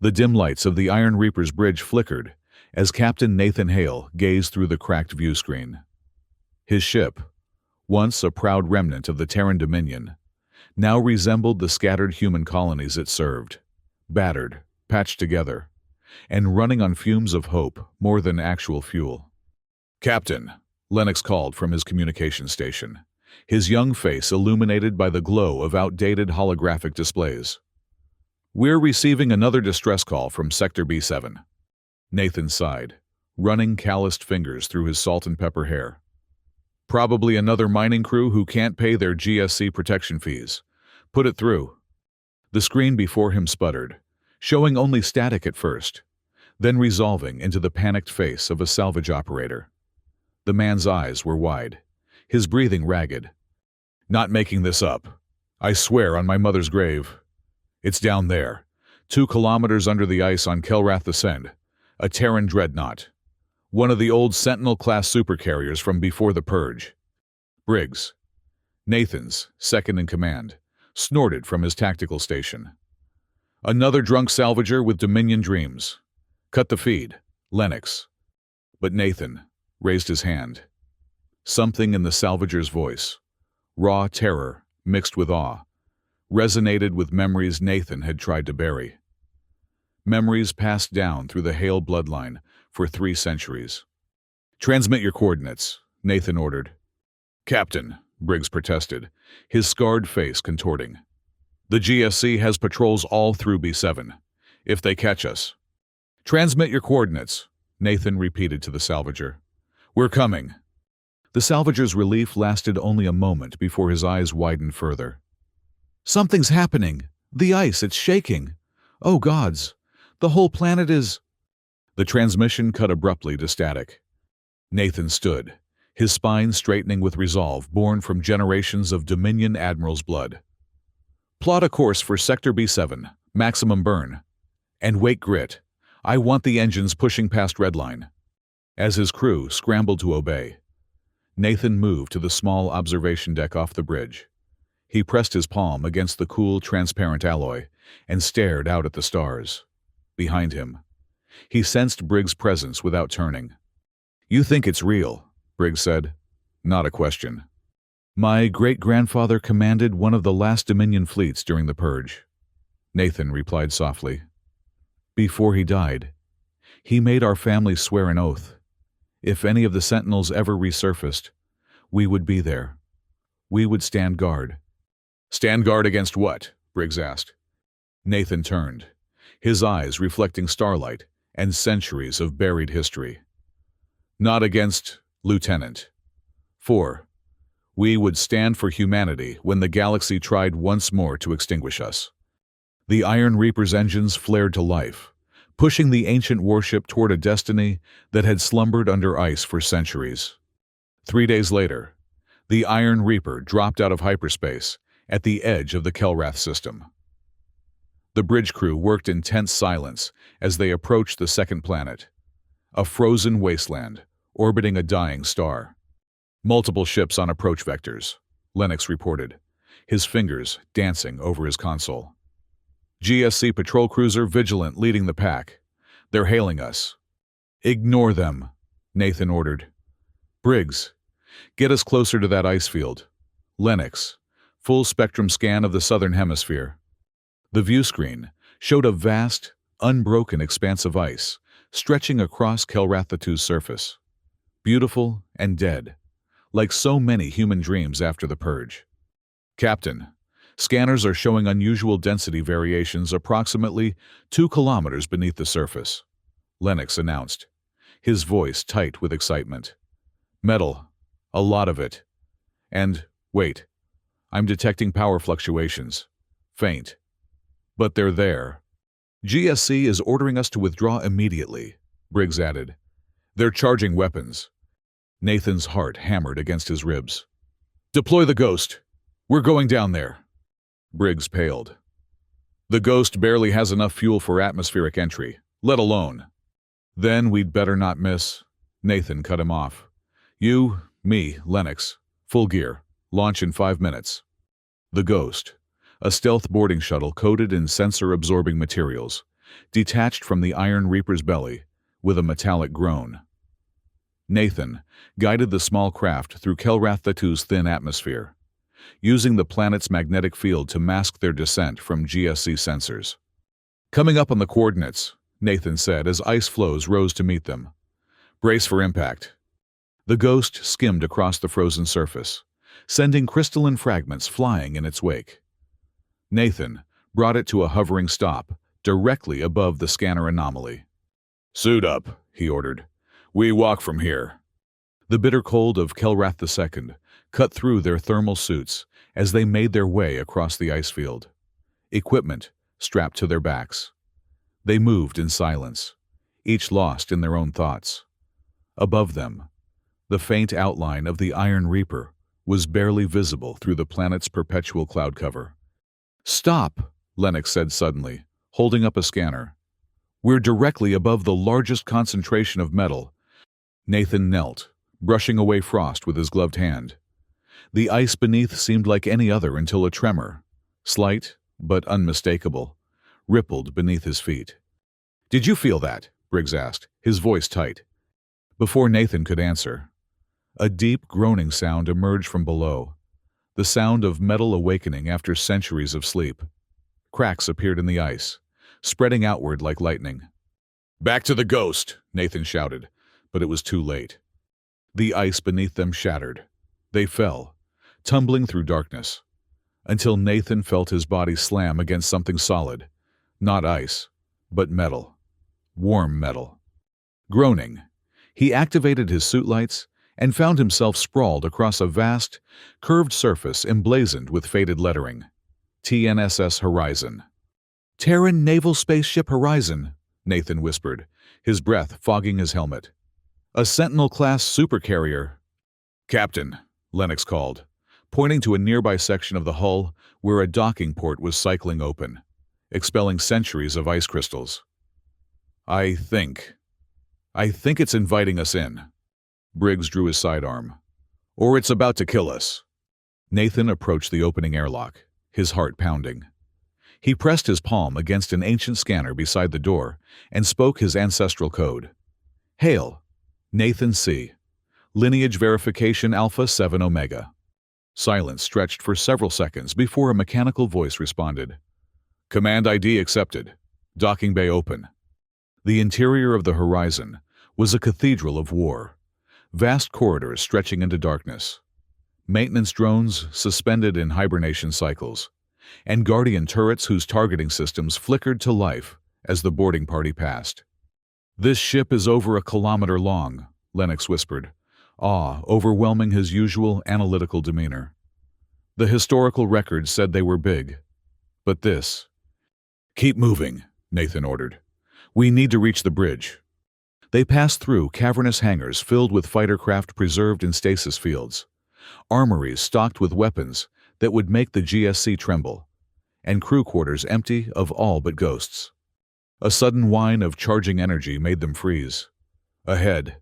The dim lights of the Iron Reaper's bridge flickered as Captain Nathan Hale gazed through the cracked view screen. His ship, once a proud remnant of the Terran Dominion, now resembled the scattered human colonies it served, battered, patched together, and running on fumes of hope more than actual fuel. "Captain," Lennox called from his communication station, his young face illuminated by the glow of outdated holographic displays. "We're receiving another distress call from Sector B7. Nathan sighed, running calloused fingers through his salt and pepper hair. "Probably another mining crew who can't pay their GSC protection fees. Put it through." The screen before him sputtered, showing only static at first, then resolving into the panicked face of a salvage operator. The man's eyes were wide, his breathing ragged. "Not making this up. I swear on my mother's grave. It's down there, 2 kilometers under the ice on Kelrath Ascend, a Terran dreadnought. One of the old Sentinel-class supercarriers from before the Purge." Briggs, Nathan's second-in-command, snorted from his tactical station. "Another drunk salvager with Dominion dreams. Cut the feed, Lennox." But Nathan raised his hand. Something in the salvager's voice, raw terror mixed with awe, resonated with memories Nathan had tried to bury. Memories passed down through the Hale bloodline for 3 centuries. "Transmit your coordinates," Nathan ordered. "Captain," Briggs protested, his scarred face contorting. "The GSC has patrols all through B7. If they catch us." "Transmit your coordinates," Nathan repeated to the salvager. "We're coming." The salvager's relief lasted only a moment before his eyes widened further. "Something's happening. The ice, it's shaking. Oh gods, the whole planet is—" The transmission cut abruptly to static. Nathan stood, his spine straightening with resolve born from generations of Dominion admirals' blood. "Plot a course for Sector B7, maximum burn. And wait, Grit. I want the engines pushing past Redline." As his crew scrambled to obey, Nathan moved to the small observation deck off the bridge. He pressed his palm against the cool, transparent alloy and stared out at the stars. Behind him, he sensed Briggs' presence without turning. "You think it's real," Briggs said. "Not a question. My great-grandfather commanded one of the last Dominion fleets during the Purge," Nathan replied softly. "Before he died, he made our family swear an oath. If any of the Sentinels ever resurfaced, we would be there. We would stand guard." "Stand guard against what?" Briggs asked. Nathan turned, his eyes reflecting starlight and centuries of buried history. "Not against Lieutenant. 4. We would stand for humanity when the galaxy tried once more to extinguish us." The Iron Reaper's engines flared to life, pushing the ancient warship toward a destiny that had slumbered under ice for centuries. 3 days later, the Iron Reaper dropped out of hyperspace at the edge of the Kelrath system. The bridge crew worked in tense silence as they approached the second planet, a frozen wasteland orbiting a dying star. "Multiple ships on approach vectors," Lennox reported, his fingers dancing over his console. "GSC patrol cruiser Vigilant leading the pack. They're hailing us." "Ignore them," Nathan ordered. "Briggs, get us closer to that ice field." Lennox, full spectrum scan of the southern hemisphere. The view screen showed a vast, unbroken expanse of ice stretching across Kelrath II's surface. Beautiful and dead, like so many human dreams after the Purge. "Captain, scanners are showing unusual density variations approximately 2 kilometers beneath the surface," Lennox announced, his voice tight with excitement. "Metal, a lot of it. And, wait, I'm detecting power fluctuations. Faint. But they're there." "GSC is ordering us to withdraw immediately," Briggs added. "They're charging weapons." Nathan's heart hammered against his ribs. "Deploy the Ghost. We're going down there." Briggs paled. "The Ghost barely has enough fuel for atmospheric entry, let alone." "Then we'd better not miss." Nathan cut him off. "You, me, Lennox. Full gear. Launch in 5 minutes." The Ghost, a stealth boarding shuttle coated in sensor-absorbing materials, detached from the Iron Reaper's belly with a metallic groan. Nathan guided the small craft through Kelrath-Thatu's thin atmosphere, using the planet's magnetic field to mask their descent from GSC sensors. "Coming up on the coordinates," Nathan said as ice floes rose to meet them. "Brace for impact." The Ghost skimmed across the frozen surface, sending crystalline fragments flying in its wake. Nathan brought it to a hovering stop directly above the scanner anomaly. "Suit up," he ordered. "We walk from here." The bitter cold of Kelrath II cut through their thermal suits as they made their way across the ice field, equipment strapped to their backs. They moved in silence, each lost in their own thoughts. Above them, the faint outline of the Iron Reaper was barely visible through the planet's perpetual cloud cover. "Stop," Lennox said suddenly, holding up a scanner. "We're directly above the largest concentration of metal." Nathan knelt, brushing away frost with his gloved hand. The ice beneath seemed like any other until a tremor, slight but unmistakable, rippled beneath his feet. "Did you feel that?" Briggs asked, his voice tight. Before Nathan could answer, a deep groaning sound emerged from below, the sound of metal awakening after centuries of sleep. Cracks appeared in the ice, spreading outward like lightning. "Back to the Ghost!" Nathan shouted, but it was too late. The ice beneath them shattered. They fell, tumbling through darkness, until Nathan felt his body slam against something solid, not ice, but metal. Warm metal. Groaning, he activated his suit lights and found himself sprawled across a vast, curved surface emblazoned with faded lettering. TNSS Horizon. "Terran Naval Spaceship Horizon," Nathan whispered, his breath fogging his helmet. "A Sentinel-class supercarrier." "Captain," Lennox called, pointing to a nearby section of the hull where a docking port was cycling open, expelling centuries of ice crystals. I think it's inviting us in." Briggs drew his sidearm. "Or it's about to kill us." Nathan approached the opening airlock, his heart pounding. He pressed his palm against an ancient scanner beside the door and spoke his ancestral code. "Hail, Nathan C. Lineage verification Alpha 7 Omega." Silence stretched for several seconds before a mechanical voice responded. "Command ID accepted. Docking bay open." The interior of the Horizon was a cathedral of war, vast corridors stretching into darkness, maintenance drones suspended in hibernation cycles, and Guardian turrets whose targeting systems flickered to life as the boarding party passed. "This ship is over 1 kilometer long," Lennox whispered, awe overwhelming his usual analytical demeanor. The historical records said they were big, but this— "Keep moving," Nathan ordered. "We need to reach the bridge." They passed through cavernous hangars filled with fighter craft preserved in stasis fields, armories stocked with weapons that would make the GSC tremble, and crew quarters empty of all but ghosts. A sudden whine of charging energy made them freeze. Ahead,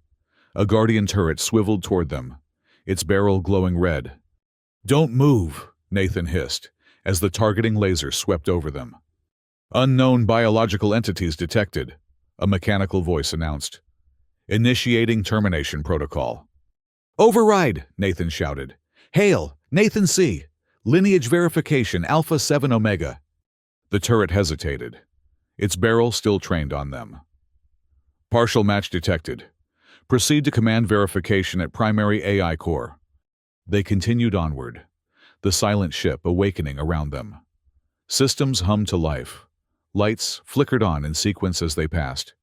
a Guardian turret swiveled toward them, its barrel glowing red. "Don't move," Nathan hissed, as the targeting laser swept over them. "Unknown biological entities detected," a mechanical voice announced. "Initiating termination protocol." "Override!" Nathan shouted. "Hail, Nathan C. Lineage verification Alpha 7 Omega." The turret hesitated, its barrel still trained on them. "Partial match detected. Proceed to command verification at primary AI core." They continued onward, the silent ship awakening around them. Systems hummed to life. Lights flickered on in sequence as they passed.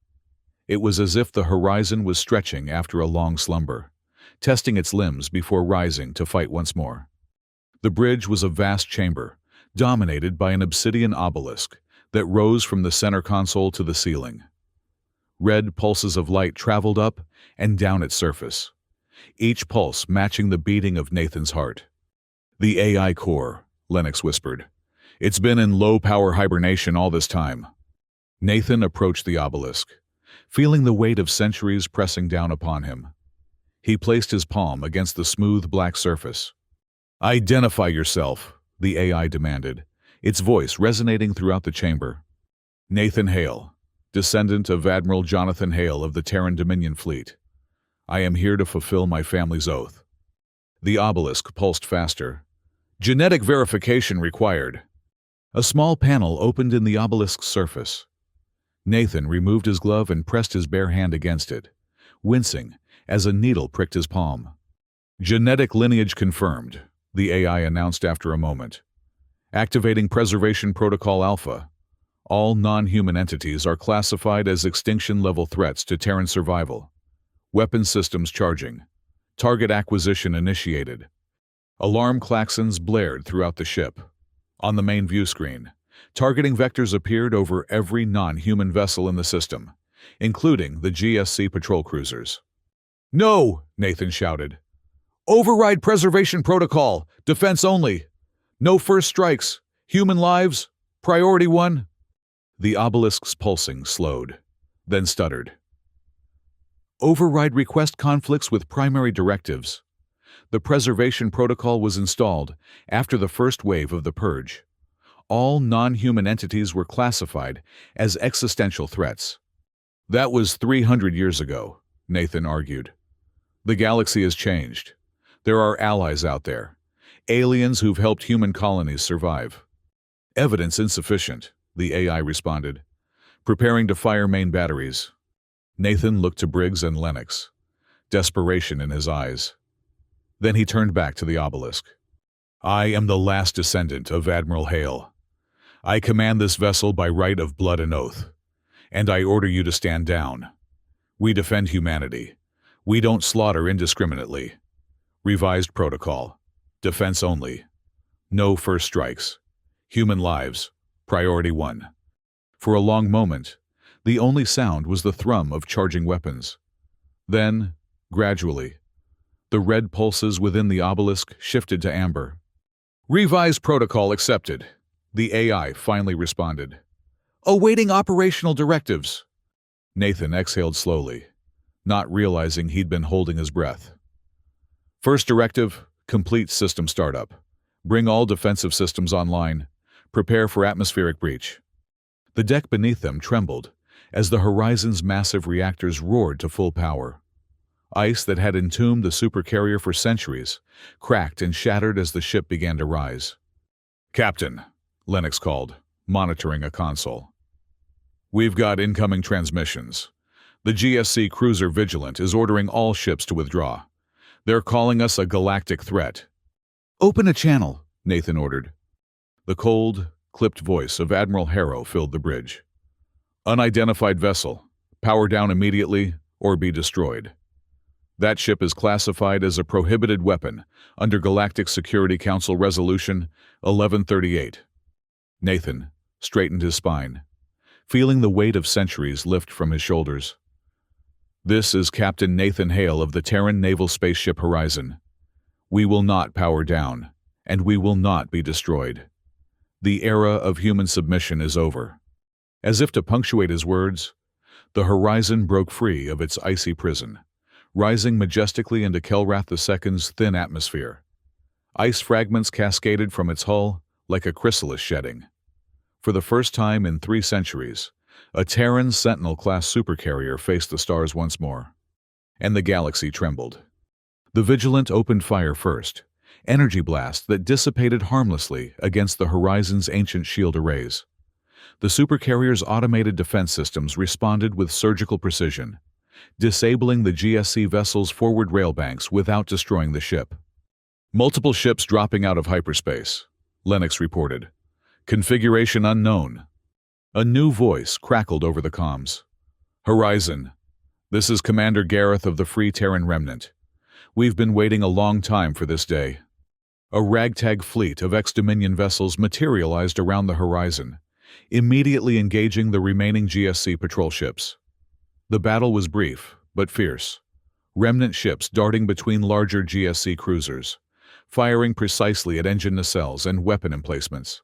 It was as if the Horizon was stretching after a long slumber, testing its limbs before rising to fight once more. The bridge was a vast chamber, dominated by an obsidian obelisk that rose from the center console to the ceiling. Red pulses of light traveled up and down its surface, each pulse matching the beating of Nathan's heart. "The AI core," Lennox whispered. "It's been in low-power hibernation all this time." Nathan approached the obelisk, feeling the weight of centuries pressing down upon him. He placed his palm against the smooth black surface. "Identify yourself," the AI demanded, its voice resonating throughout the chamber. "Nathan Hale, descendant of Admiral Jonathan Hale of the Terran Dominion Fleet. I am here to fulfill my family's oath. The obelisk pulsed faster. Genetic verification required. A small panel opened in the obelisk's surface. Nathan removed his glove and pressed his bare hand against it, wincing as a needle pricked his palm. Genetic lineage confirmed, the AI announced after a moment. Activating Preservation Protocol Alpha. All non-human entities are classified as extinction-level threats to Terran survival. Weapon systems charging. Target acquisition initiated. Alarm klaxons blared throughout the ship. On the main view screen, targeting vectors appeared over every non-human vessel in the system, including the GSC patrol cruisers. "No!" Nathan shouted. "Override Preservation Protocol! Defense only! No first strikes! Human lives! Priority 1! The obelisk's pulsing slowed, then stuttered. Override request conflicts with primary directives. The Preservation Protocol was installed after the first wave of the Purge. All non-human entities were classified as existential threats. That was 300 years ago, Nathan argued. The galaxy has changed. There are allies out there, aliens who've helped human colonies survive. Evidence insufficient, the AI responded, preparing to fire main batteries. Nathan looked to Briggs and Lennox, desperation in his eyes. Then he turned back to the obelisk. I am the last descendant of Admiral Hale. I command this vessel by right of blood and oath, and I order you to stand down. We defend humanity. We don't slaughter indiscriminately. Revised protocol. Defense only. No first strikes. Human lives. Priority 1. For a long moment, the only sound was the thrum of charging weapons. Then, gradually, the red pulses within the obelisk shifted to amber. Revised protocol accepted, the AI finally responded. Awaiting operational directives. Nathan exhaled slowly, not realizing he'd been holding his breath. First directive, complete system startup. Bring all defensive systems online. Prepare for atmospheric breach. The deck beneath them trembled as the Horizon's massive reactors roared to full power. Ice that had entombed the Supercarrier for centuries cracked and shattered as the ship began to rise. Captain, Lennox called, monitoring a console. We've got incoming transmissions. The GSC cruiser Vigilant is ordering all ships to withdraw. They're calling us a galactic threat. Open a channel, Nathan ordered. The cold, clipped voice of Admiral Harrow filled the bridge. Unidentified vessel. Power down immediately or be destroyed. That ship is classified as a prohibited weapon under Galactic Security Council Resolution 1138. Nathan straightened his spine, feeling the weight of centuries lift from his shoulders. This is Captain Nathan Hale of the Terran Naval Spaceship Horizon. We will not power down, and we will not be destroyed. The era of human submission is over. As if to punctuate his words, the Horizon broke free of its icy prison, rising majestically into Kelrath II's thin atmosphere. Ice fragments cascaded from its hull like a chrysalis shedding. For the first time in 3 centuries, a Terran Sentinel-class supercarrier faced the stars once more. And the galaxy trembled. The Vigilant opened fire first, energy blast that dissipated harmlessly against the Horizon's ancient shield arrays. The supercarrier's automated defense systems responded with surgical precision, disabling the GSC vessel's forward rail banks without destroying the ship. Multiple ships dropping out of hyperspace, Lennox reported. Configuration unknown. A new voice crackled over the comms. Horizon, this is Commander Gareth of the Free Terran Remnant. We've been waiting a long time for this day. A ragtag fleet of ex-Dominion vessels materialized around the Horizon, immediately engaging the remaining GSC patrol ships. The battle was brief, but fierce. Remnant ships darting between larger GSC cruisers, firing precisely at engine nacelles and weapon emplacements.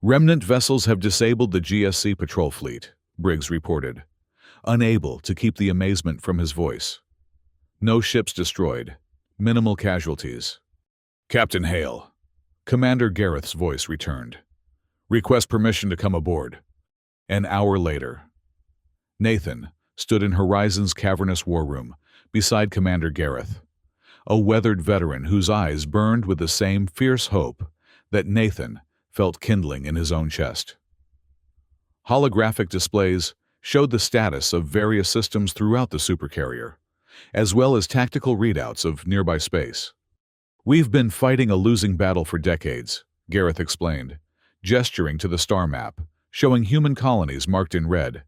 Remnant vessels have disabled the GSC patrol fleet, Briggs reported, unable to keep the amazement from his voice. No ships destroyed, minimal casualties. Captain Hale, Commander Gareth's voice returned. Request permission to come aboard. An hour later. Nathan stood in Horizon's cavernous war room beside Commander Gareth, a weathered veteran whose eyes burned with the same fierce hope that Nathan felt kindling in his own chest. Holographic displays showed the status of various systems throughout the Supercarrier, as well as tactical readouts of nearby space. "We've been fighting a losing battle for decades," Gareth explained, gesturing to the star map, showing human colonies marked in red.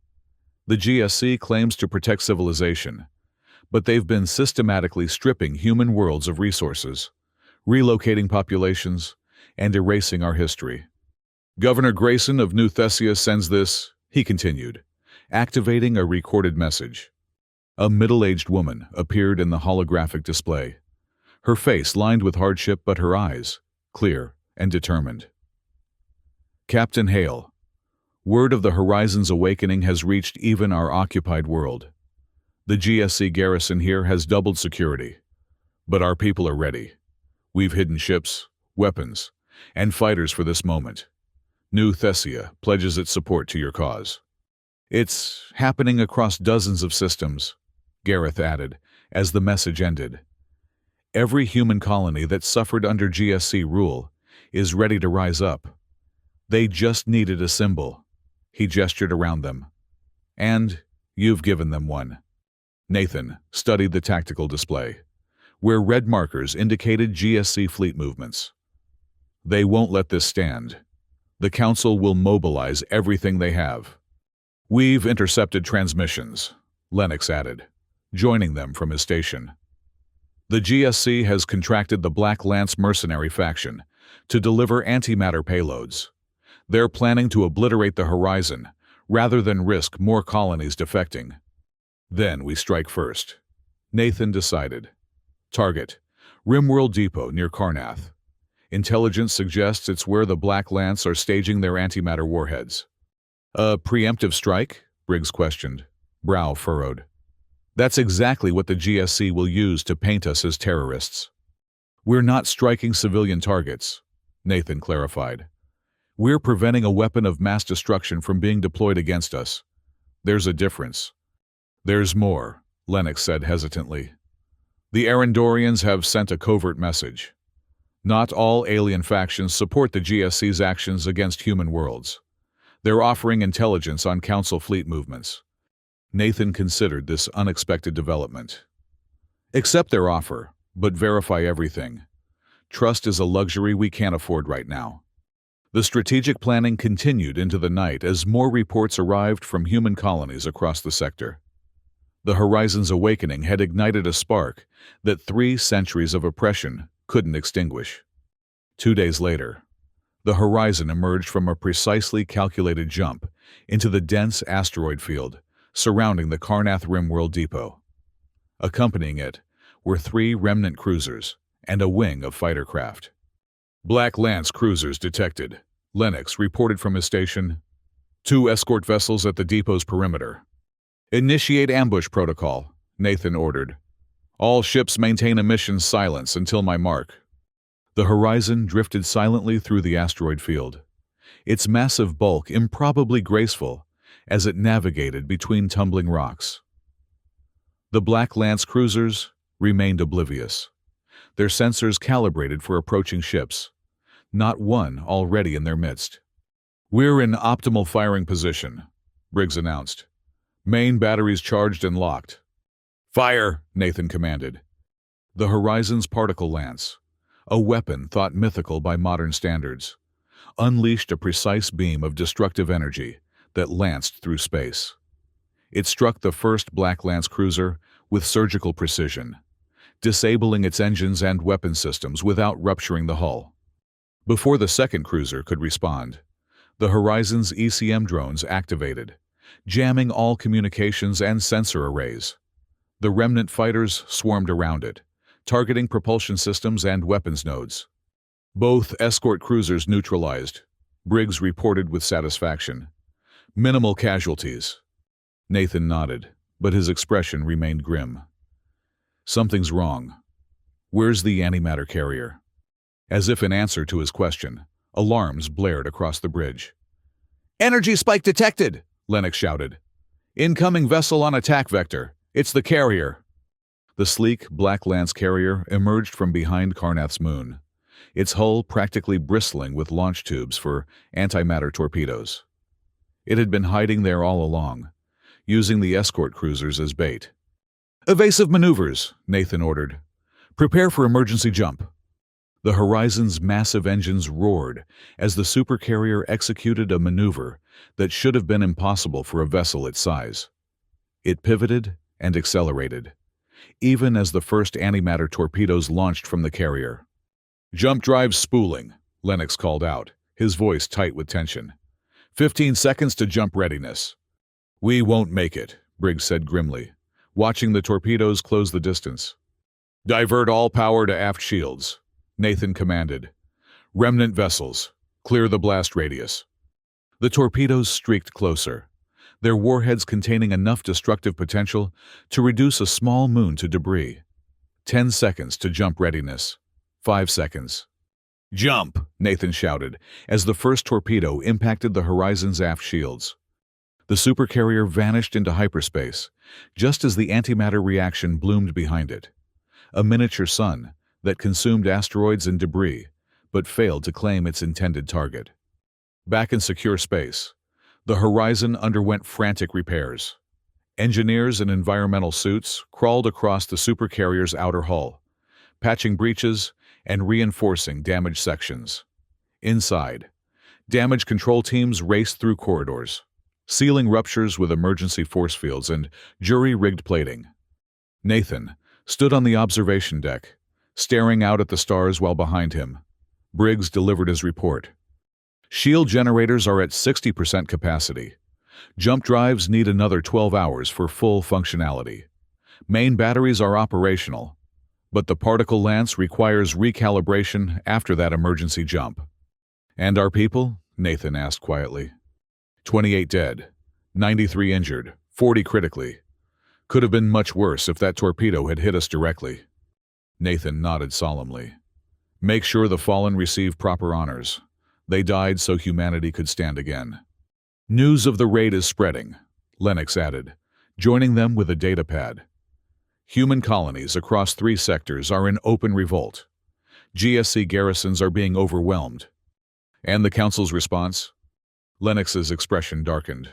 "The GSC claims to protect civilization, but they've been systematically stripping human worlds of resources, relocating populations, and erasing our history. Governor Grayson of New Thessia sends this," he continued, activating a recorded message. A middle-aged woman appeared in the holographic display, her face lined with hardship but her eyes clear and determined. "Captain Hale, word of the Horizon's awakening has reached even our occupied world. The GSC garrison here has doubled security, but our people are ready. We've hidden ships, weapons, and fighters for this moment. New Thessia pledges its support to your cause." "It's happening across dozens of systems," Gareth added as the message ended. "Every human colony that suffered under GSC rule is ready to rise up. They just needed a symbol." He gestured around them. "And you've given them one." Nathan studied the tactical display, where red markers indicated GSC fleet movements. "They won't let this stand. The Council will mobilize everything they have." "We've intercepted transmissions," Lennox added, joining them from his station. "The GSC has contracted the Black Lance mercenary faction to deliver antimatter payloads. They're planning to obliterate the Horizon rather than risk more colonies defecting. Then we strike first," Nathan decided. "Target: Rimworld Depot near Karnath. Intelligence suggests it's where the Black Lance are staging their antimatter warheads." "A preemptive strike?" Briggs questioned, brow furrowed. "That's exactly what the GSC will use to paint us as terrorists." "We're not striking civilian targets," Nathan clarified. "We're preventing a weapon of mass destruction from being deployed against us. There's a difference." "There's more," Lennox said hesitantly. "The Arendorians have sent a covert message. Not all alien factions support the GSC's actions against human worlds. They're offering intelligence on Council fleet movements." Nathan considered this unexpected development. "Accept their offer, but verify everything. Trust is a luxury we can't afford right now." The strategic planning continued into the night as more reports arrived from human colonies across the sector. The Horizon's awakening had ignited a spark that 3 centuries of oppression couldn't extinguish. 2 days later, the Horizon emerged from a precisely calculated jump into the dense asteroid field surrounding the Karnath Rimworld Depot. Accompanying it were 3 remnant cruisers and a wing of fighter craft. "Black Lance cruisers detected," Lennox reported from his station. 2 escort vessels at the depot's perimeter." "Initiate ambush protocol," Nathan ordered. "All ships maintain emission silence until my mark." The Horizon drifted silently through the asteroid field, its massive bulk improbably graceful as it navigated between tumbling rocks. The Black Lance cruisers remained oblivious, their sensors calibrated for approaching ships, not one already in their midst. "We're in optimal firing position," Briggs announced. "Main batteries charged and locked." "Fire!" Nathan commanded. The Horizon's particle lance, a weapon thought mythical by modern standards, unleashed a precise beam of destructive energy that lanced through space. It struck the first Black Lance cruiser with surgical precision, disabling its engines and weapon systems without rupturing the hull. Before the second cruiser could respond, the Horizon's ECM drones activated, jamming all communications and sensor arrays. The remnant fighters swarmed around it, targeting propulsion systems and weapons nodes. "Both escort cruisers neutralized," Briggs reported with satisfaction. "Minimal casualties." Nathan nodded, but his expression remained grim. "Something's wrong. Where's the antimatter carrier?" As if in answer to his question, alarms blared across the bridge. "Energy spike detected!" Lennox shouted. Incoming vessel on attack vector. It's the carrier. The sleek, black Lance carrier emerged from behind Karnath's moon, its hull practically bristling with launch tubes for antimatter torpedoes. It had been hiding there all along, using the escort cruisers as bait. "Evasive maneuvers," Nathan ordered. "Prepare for emergency jump." The Horizon's massive engines roared as the supercarrier executed a maneuver that should have been impossible for a vessel its size. It pivoted and accelerated, even as the first antimatter torpedoes launched from the carrier. "Jump drive spooling," Lennox called out, his voice tight with tension. 15 seconds to jump readiness." "We won't make it," Briggs said grimly, watching the torpedoes close the distance. "Divert all power to aft shields," Nathan commanded. "Remnant vessels, clear the blast radius." The torpedoes streaked closer, their warheads containing enough destructive potential to reduce a small moon to debris. 10 seconds to jump readiness. 5 seconds. "Jump!" Nathan shouted as the first torpedo impacted the Horizon's aft shields. The supercarrier vanished into hyperspace, just as the antimatter reaction bloomed behind it. A miniature sun that consumed asteroids and debris, but failed to claim its intended target. Back in secure space, the Horizon underwent frantic repairs. Engineers in environmental suits crawled across the supercarrier's outer hull, patching breaches and reinforcing damaged sections. Inside, damage control teams raced through corridors, sealing ruptures with emergency force fields and jury-rigged plating. Nathan stood on the observation deck, staring out at the stars while behind him, Briggs delivered his report. "Shield generators are at 60% capacity. Jump drives need another 12 hours for full functionality. Main batteries are operational, but the particle lance requires recalibration after that emergency jump." "And our people?" Nathan asked quietly. 28 dead, 93 injured, 40 critically. Could have been much worse if that torpedo had hit us directly. Nathan nodded solemnly. "Make sure the fallen receive proper honors. They died so humanity could stand again." "News of the raid is spreading," Lennox added, joining them with a data pad. "Human colonies across 3 sectors are in open revolt. GSC garrisons are being overwhelmed." "And the Council's response?" Lennox's expression darkened.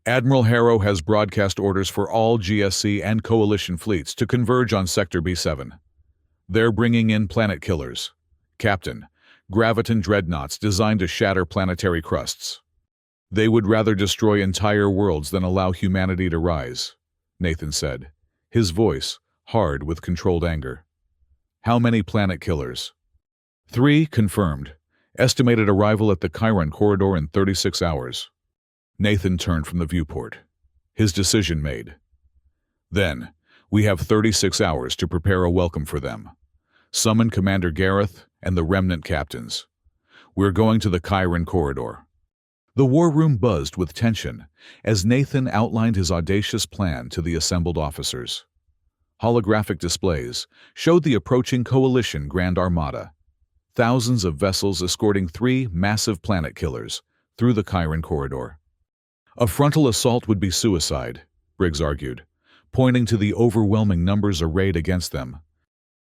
"Admiral Harrow has broadcast orders for all GSC and Coalition fleets to converge on Sector B7. They're bringing in planet killers. Captain, graviton dreadnoughts designed to shatter planetary crusts. They would rather destroy entire worlds than allow humanity to rise," Nathan said, his voice hard with controlled anger. "How many planet killers?" 3 confirmed. Estimated arrival at the Chiron corridor in 36 hours. Nathan turned from the viewport, his decision made. "Then, we have 36 hours to prepare a welcome for them. Summon Commander Gareth and the remnant captains. We're going to the Chiron corridor." The war room buzzed with tension as Nathan outlined his audacious plan to the assembled officers. Holographic displays showed the approaching Coalition Grand Armada, thousands of vessels escorting 3 massive planet killers through the Chiron corridor. "A frontal assault would be suicide," Briggs argued, pointing to the overwhelming numbers arrayed against them.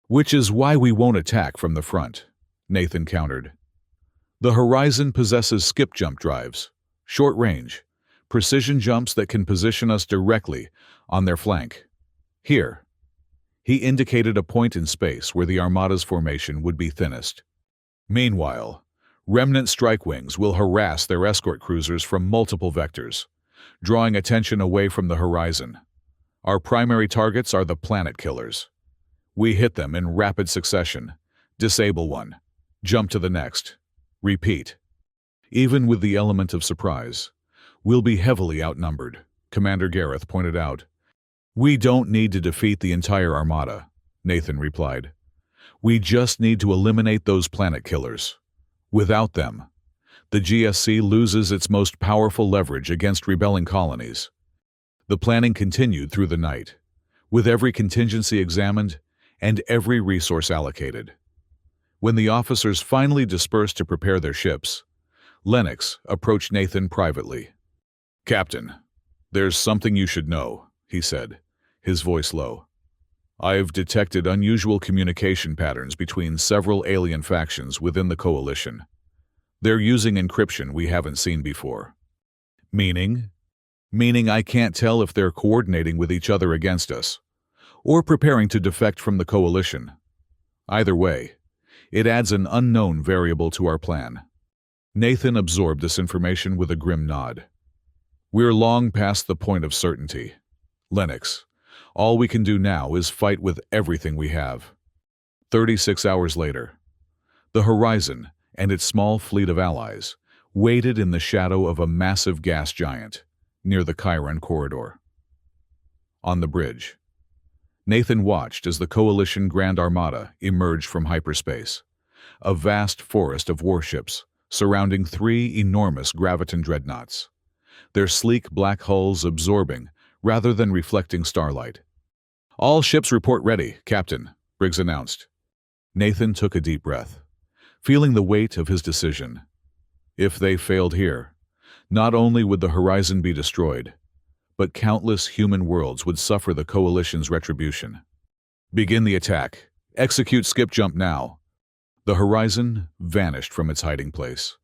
"Which is why we won't attack from the front," Nathan countered. "The Horizon possesses skip-jump drives, short-range, precision jumps that can position us directly on their flank. Here." He indicated a point in space where the Armada's formation would be thinnest. "Meanwhile, remnant strike wings will harass their escort cruisers from multiple vectors, drawing attention away from the Horizon. Our primary targets are the planet killers. We hit them in rapid succession, disable one, jump to the next, repeat. Even with the element of surprise, we'll be heavily outnumbered," Commander Gareth pointed out. "We don't need to defeat the entire Armada," Nathan replied. "We just need to eliminate those planet killers. Without them, the GSC loses its most powerful leverage against rebelling colonies." The planning continued through the night, with every contingency examined and every resource allocated. When the officers finally dispersed to prepare their ships, Lennox approached Nathan privately. "Captain, "There's something you should know," he said, his voice low. "I've detected unusual communication patterns between several alien factions within the Coalition. They're using encryption we haven't seen before." "Meaning?" "Meaning I can't tell if they're coordinating with each other against us, or preparing to defect from the Coalition. Either way, it adds an unknown variable to our plan." Nathan absorbed this information with a grim nod. "We're long past the point of certainty. Lennox, all we can do now is fight with everything we have." 36 hours later, the Horizon and its small fleet of allies waited in the shadow of a massive gas giant near the Chiron corridor. On the bridge, Nathan watched as the Coalition Grand Armada emerged from hyperspace, a vast forest of warships surrounding 3 enormous graviton dreadnoughts, their sleek black hulls absorbing rather than reflecting starlight. "All ships report ready, Captain," Briggs announced. Nathan took a deep breath, feeling the weight of his decision. If they failed here, not only would the Horizon be destroyed, but countless human worlds would suffer the Coalition's retribution. "Begin the attack. Execute skip jump now." The Horizon vanished from its hiding place,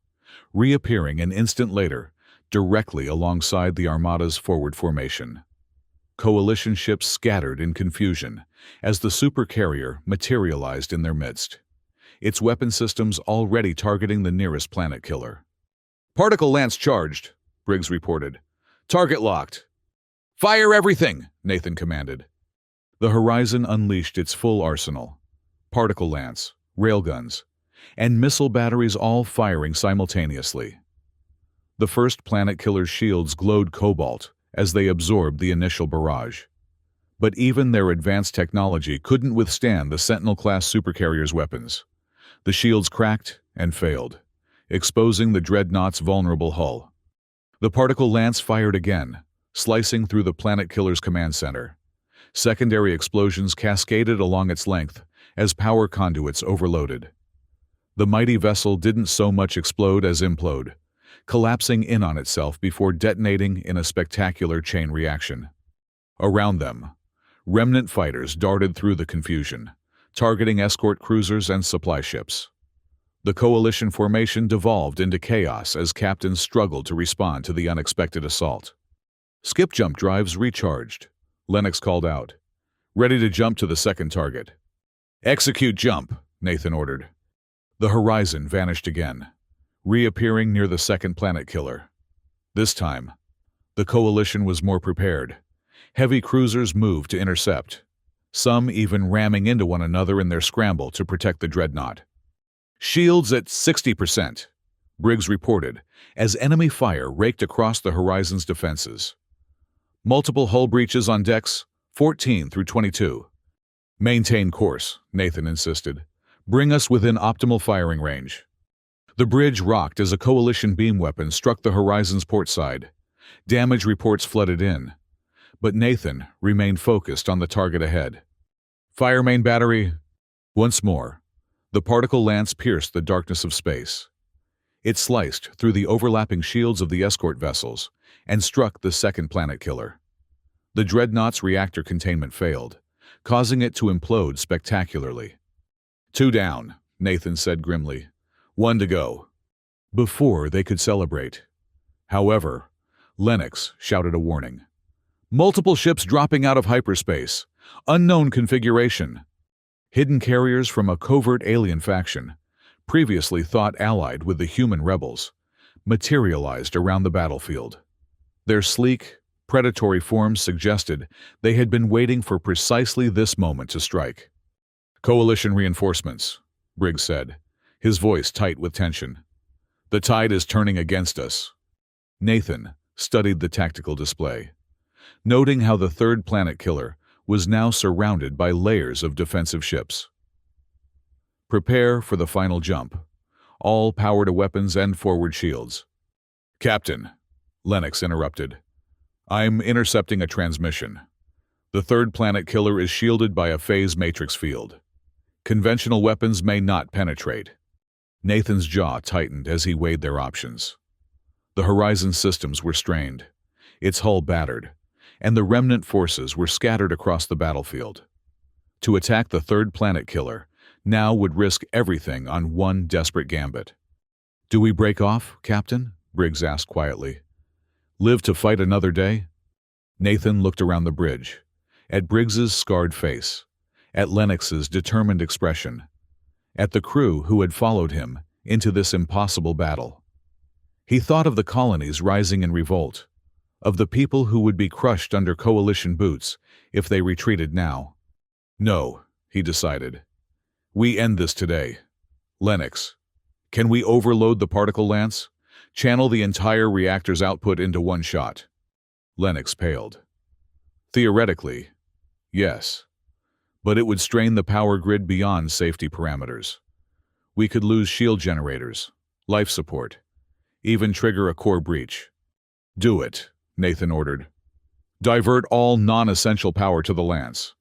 reappearing an instant later directly alongside the Armada's forward formation. Coalition ships scattered in confusion as the Supercarrier materialized in their midst, its weapon systems already targeting the nearest planet killer. "Particle lance charged," Briggs reported. "Target locked." "Fire everything," Nathan commanded. The Horizon unleashed its full arsenal: particle lance, railguns, and missile batteries all firing simultaneously. The first planet killer's shields glowed cobalt as they absorbed the initial barrage. But even their advanced technology couldn't withstand the Sentinel-class supercarrier's weapons. The shields cracked and failed, exposing the dreadnought's vulnerable hull. The particle lance fired again, slicing through the planet killer's command center. Secondary explosions cascaded along its length as power conduits overloaded. The mighty vessel didn't so much explode as implode, collapsing in on itself before detonating in a spectacular chain reaction. Around them, remnant fighters darted through the confusion, targeting escort cruisers and supply ships. The Coalition formation devolved into chaos as captains struggled to respond to the unexpected assault. "Skip jump drives recharged," Lennox called out, ready to jump to the second target. "Execute jump," Nathan ordered. The Horizon vanished again, reappearing near the second planet killer. This time, the Coalition was more prepared. Heavy cruisers moved to intercept, some even ramming into one another in their scramble to protect the dreadnought. "Shields at 60%, Briggs reported as enemy fire raked across the Horizon's defenses. "Multiple hull breaches on decks 14 through 22. "Maintain course," Nathan insisted. "Bring us within optimal firing range." The bridge rocked as a Coalition beam weapon struck the Horizon's port side. Damage reports flooded in, but Nathan remained focused on the target ahead. "Fire main battery." Once more, the particle lance pierced the darkness of space. It sliced through the overlapping shields of the escort vessels and struck the second planet killer. The dreadnought's reactor containment failed, causing it to implode spectacularly. "Two down," Nathan said grimly. "One to go." Before they could celebrate, however, Lennox shouted a warning. "Multiple ships dropping out of hyperspace. Unknown configuration." Hidden carriers from a covert alien faction, previously thought allied with the human rebels, materialized around the battlefield. Their sleek, predatory forms suggested they had been waiting for precisely this moment to strike. "Coalition reinforcements," Briggs said, his voice tight with tension. "The tide is turning against us." Nathan studied the tactical display, noting how the third planet killer was now surrounded by layers of defensive ships. "Prepare for the final jump. All power to weapons and forward shields." "Captain," Lennox interrupted, "I'm intercepting a transmission. The third planet killer is shielded by a phase matrix field. Conventional weapons may not penetrate." Nathan's jaw tightened as he weighed their options. The Horizon systems were strained, its hull battered, and the remnant forces were scattered across the battlefield. To attack the third planet killer now would risk everything on one desperate gambit. "Do we break off, Captain?" Briggs asked quietly. "Live to fight another day?" Nathan looked around the bridge, at Briggs's scarred face, at Lennox's determined expression, at the crew who had followed him into this impossible battle. He thought of the colonies rising in revolt, of the people who would be crushed under coalition boots if they retreated now. "No," he decided. "We end this today. Lennox, can we overload the particle lance? Channel the entire reactor's output into one shot?" Lennox paled. "Theoretically, yes. But it would strain the power grid beyond safety parameters. We could lose shield generators, life support, even trigger a core breach." "Do it," Nathan ordered. "Divert all non-essential power to the lance.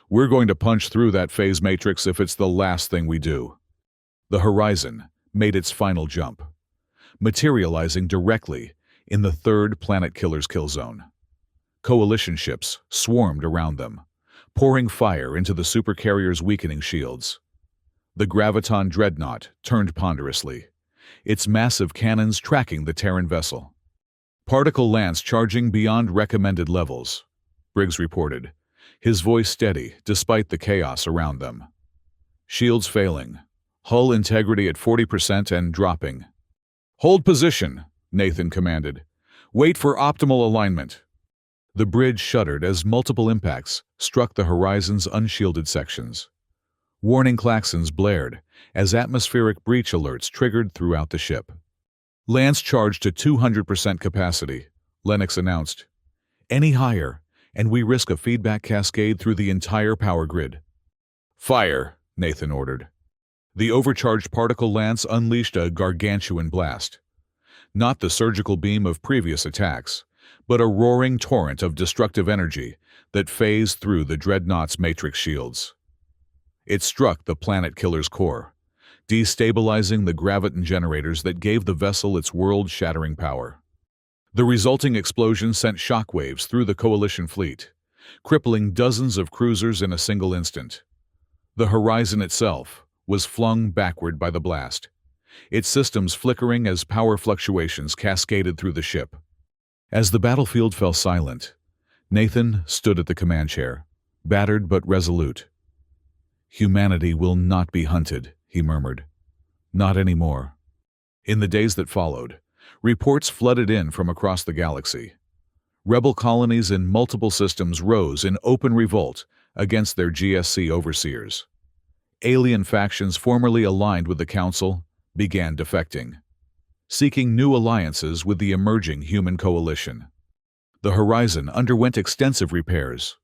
We're going to punch through that phase matrix if it's the last thing we do." The horizon made its final jump, materializing directly in the third planet killer's kill zone. Coalition ships swarmed around them, pouring fire into the Supercarrier's weakening shields. The Graviton dreadnought turned ponderously, its massive cannons tracking the Terran vessel. "Particle lance charging beyond recommended levels," Briggs reported, his voice steady despite the chaos around them. "Shields failing, hull integrity at 40% and dropping." "Hold position," Nathan commanded. "Wait for optimal alignment." The bridge shuddered as multiple impacts struck the horizon's unshielded sections. Warning klaxons blared as atmospheric breach alerts triggered throughout the ship. "Lance charged to 200% capacity," Lennox announced. "Any higher, and we risk a feedback cascade through the entire power grid." "Fire," Nathan ordered. The overcharged particle lance unleashed a gargantuan blast. Not the surgical beam of previous attacks, but a roaring torrent of destructive energy that phased through the dreadnought's matrix shields. It struck the planet killer's core, destabilizing the graviton generators that gave the vessel its world-shattering power. The resulting explosion sent shockwaves through the coalition fleet, crippling dozens of cruisers in a single instant. The horizon itself was flung backward by the blast, its systems flickering as power fluctuations cascaded through the ship. As the battlefield fell silent, Nathan stood at the command chair, battered but resolute. "Humanity will not be hunted," he murmured. "Not anymore." In the days that followed, reports flooded in from across the galaxy. Rebel colonies in multiple systems rose in open revolt against their GSC overseers. Alien factions formerly aligned with the Council began defecting, seeking new alliances with the emerging human coalition. The horizon underwent extensive repairs,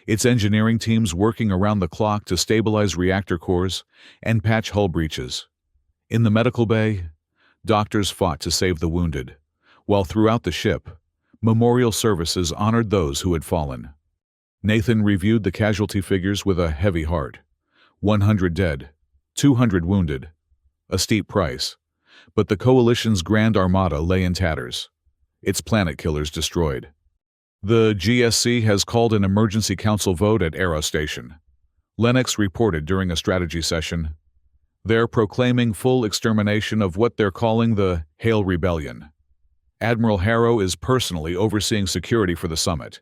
its engineering teams working around the clock to stabilize reactor cores and patch hull breaches. In the medical bay, doctors fought to save the wounded, while throughout the ship, memorial services honored those who had fallen. Nathan reviewed the casualty figures with a heavy heart. 100 dead, 200 wounded. A steep price, but the Coalition's Grand Armada lay in tatters, its planet killers destroyed. "The GSC has called an emergency council vote at Aero Station," Lennox reported during a strategy session. "They're proclaiming full extermination of what they're calling the Hail Rebellion. Admiral Harrow is personally overseeing security for the summit."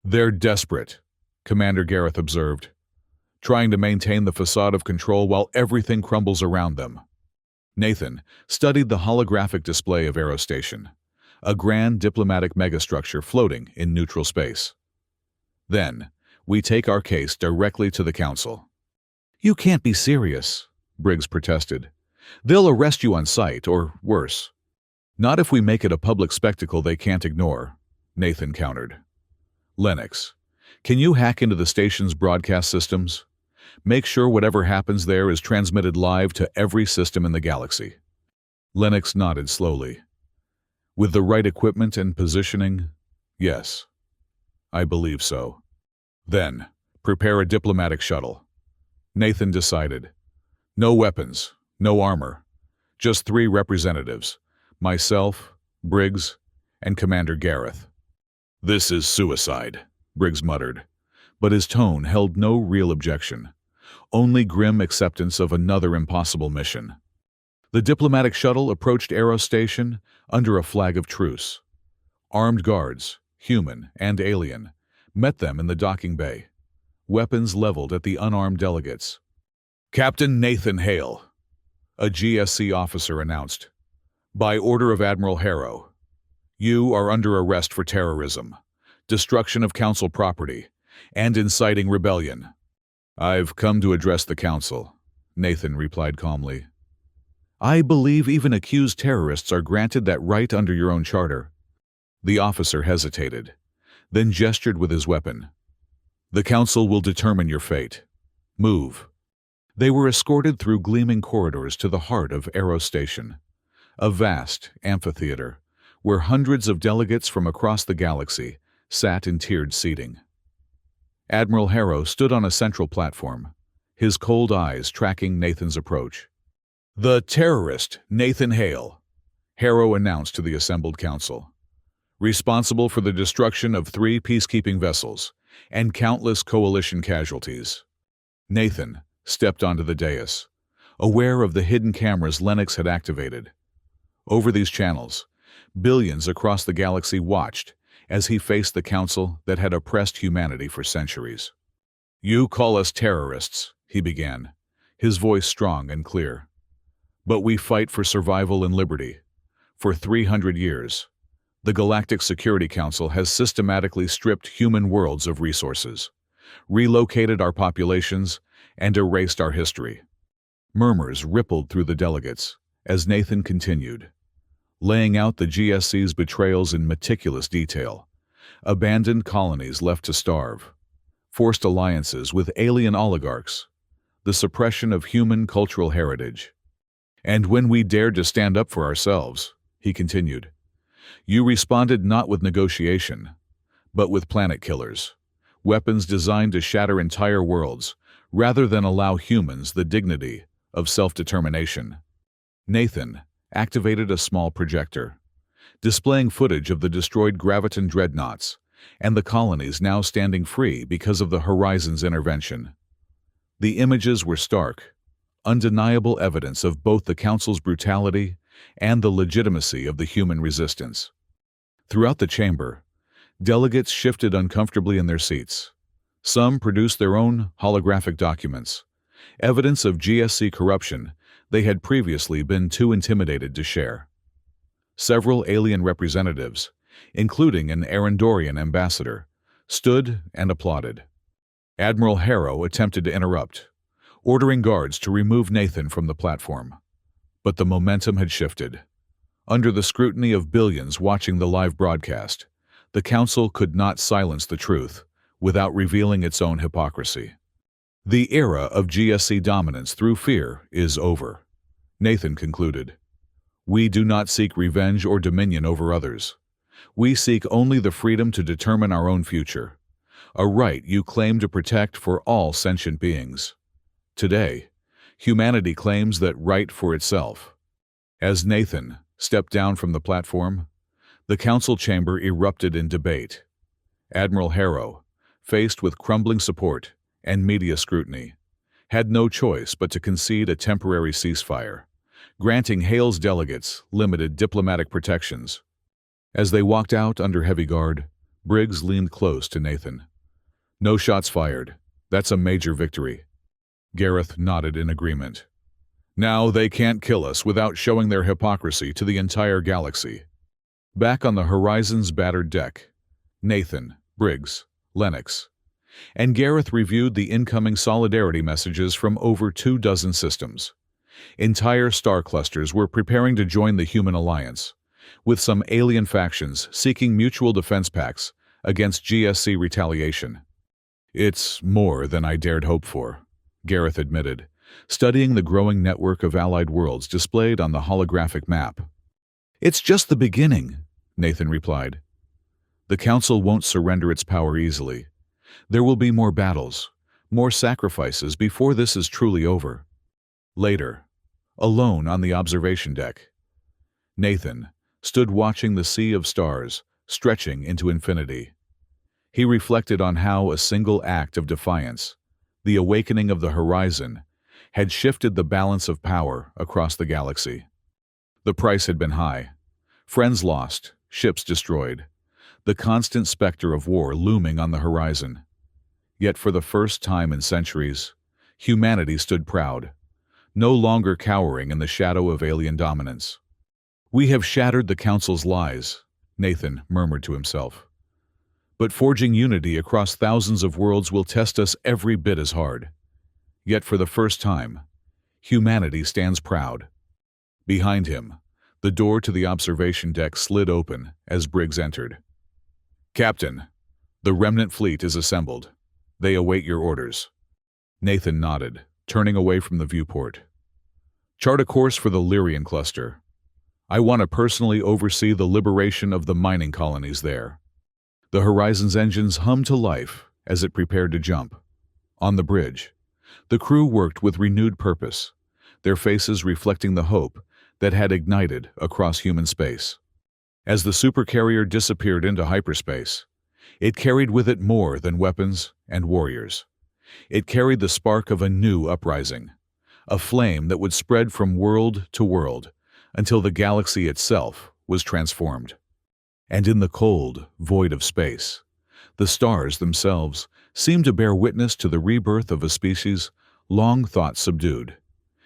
"They're desperate," Commander Gareth observed, "trying to maintain the facade of control while everything crumbles around them." Nathan studied the holographic display of Aero Station, a grand diplomatic megastructure floating in neutral space. "Then, we take our case directly to the Council." "You can't be serious," Briggs protested. "They'll arrest you on sight, or worse." "Not if we make it a public spectacle they can't ignore," Nathan countered. "Lennox, can you hack into the station's broadcast systems? Make sure whatever happens there is transmitted live to every system in the galaxy." Lennox nodded slowly. "With the right equipment and positioning, yes. I believe so." "Then, prepare a diplomatic shuttle." Nathan decided. "No weapons, no armor. Just 3 representatives, myself, Briggs, and Commander Gareth. "This is suicide," Briggs muttered, but his tone held no real objection, only grim acceptance of another impossible mission. The diplomatic shuttle approached Aero Station under a flag of truce. Armed guards, human and alien, met them in the docking bay, weapons leveled at the unarmed delegates. "Captain Nathan Hale," a GSC officer announced, "by order of Admiral Harrow, you are under arrest for terrorism, destruction of council property, and inciting rebellion." "I've come to address the council," Nathan replied calmly. "I believe even accused terrorists are granted that right under your own charter." The officer hesitated, then gestured with his weapon. "The council will determine your fate. Move." They were escorted through gleaming corridors to the heart of Aero Station, a vast amphitheater where hundreds of delegates from across the galaxy sat in tiered seating. Admiral Harrow stood on a central platform, his cold eyes tracking Nathan's approach. "The terrorist, Nathan Hale," Harrow announced to the assembled council, "responsible for the destruction of 3 peacekeeping vessels and countless coalition casualties." Nathan stepped onto the dais, aware of the hidden cameras Lennox had activated. Over these channels, billions across the galaxy watched as he faced the council that had oppressed humanity for centuries. "You call us terrorists," he began, his voice strong and clear. "But we fight for survival and liberty. For 300 years, the Galactic Security Council has systematically stripped human worlds of resources, relocated our populations, and erased our history." Murmurs rippled through the delegates as Nathan continued, laying out the GSC's betrayals in meticulous detail. Abandoned colonies left to starve, forced alliances with alien oligarchs, the suppression of human cultural heritage. "And when we dared to stand up for ourselves," he continued, "you responded not with negotiation, but with planet killers, weapons designed to shatter entire worlds, rather than allow humans the dignity of self-determination." Nathan activated a small projector, displaying footage of the destroyed Graviton dreadnoughts and the colonies now standing free because of the Horizon's intervention. The images were stark, undeniable evidence of both the Council's brutality and the legitimacy of the human resistance. Throughout the chamber, delegates shifted uncomfortably in their seats. Some produced their own holographic documents, evidence of GSC corruption they had previously been too intimidated to share. Several alien representatives, including an Arendorian ambassador, stood and applauded. Admiral Harrow attempted to interrupt, ordering guards to remove Nathan from the platform. But the momentum had shifted. Under the scrutiny of billions watching the live broadcast, the Council could not silence the truth without revealing its own hypocrisy. "The era of GSC dominance through fear is over," Nathan concluded. "We do not seek revenge or dominion over others. We seek only the freedom to determine our own future, a right you claim to protect for all sentient beings. Today, humanity claims that right for itself." As Nathan stepped down from the platform, the council chamber erupted in debate. Admiral Harrow, faced with crumbling support and media scrutiny, had no choice but to concede a temporary ceasefire, granting Hale's delegates limited diplomatic protections. As they walked out under heavy guard, Briggs leaned close to Nathan. "No shots fired. That's a major victory." Gareth nodded in agreement. "Now they can't kill us without showing their hypocrisy to the entire galaxy." Back on the Horizon's battered deck, Nathan, Briggs, Lennox, and Gareth reviewed the incoming solidarity messages from over 24 systems. Entire star clusters were preparing to join the human alliance, with some alien factions seeking mutual defense pacts against GSC retaliation. "It's more than I dared hope for," Gareth admitted, studying the growing network of allied worlds displayed on the holographic map. "It's just the beginning," Nathan replied. "The Council won't surrender its power easily. There will be more battles, more sacrifices before this is truly over." Later, alone on the observation deck, Nathan stood watching the sea of stars stretching into infinity. He reflected on how a single act of defiance, the awakening of the horizon, had shifted the balance of power across the galaxy. The price had been high. Friends lost, ships destroyed, the constant specter of war looming on the horizon. Yet for the first time in centuries, humanity stood proud, no longer cowering in the shadow of alien dominance. "We have shattered the Council's lies," Nathan murmured to himself. "But forging unity across thousands of worlds will test us every bit as hard." Yet for the first time, humanity stands proud. Behind him, the door to the observation deck slid open as Briggs entered. "Captain, the remnant fleet is assembled. They await your orders." Nathan nodded, turning away from the viewport. "Chart a course for the Lyrian cluster. I want to personally oversee the liberation of the mining colonies there." The Horizon's engines hummed to life as it prepared to jump. On the bridge, the crew worked with renewed purpose, their faces reflecting the hope that had ignited across human space. As the Supercarrier disappeared into hyperspace, it carried with it more than weapons and warriors. It carried the spark of a new uprising, a flame that would spread from world to world until the galaxy itself was transformed. And in the cold void of space, the stars themselves seemed to bear witness to the rebirth of a species long thought subdued.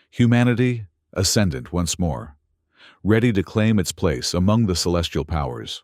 Humanity ascendant once more, ready to claim its place among the celestial powers.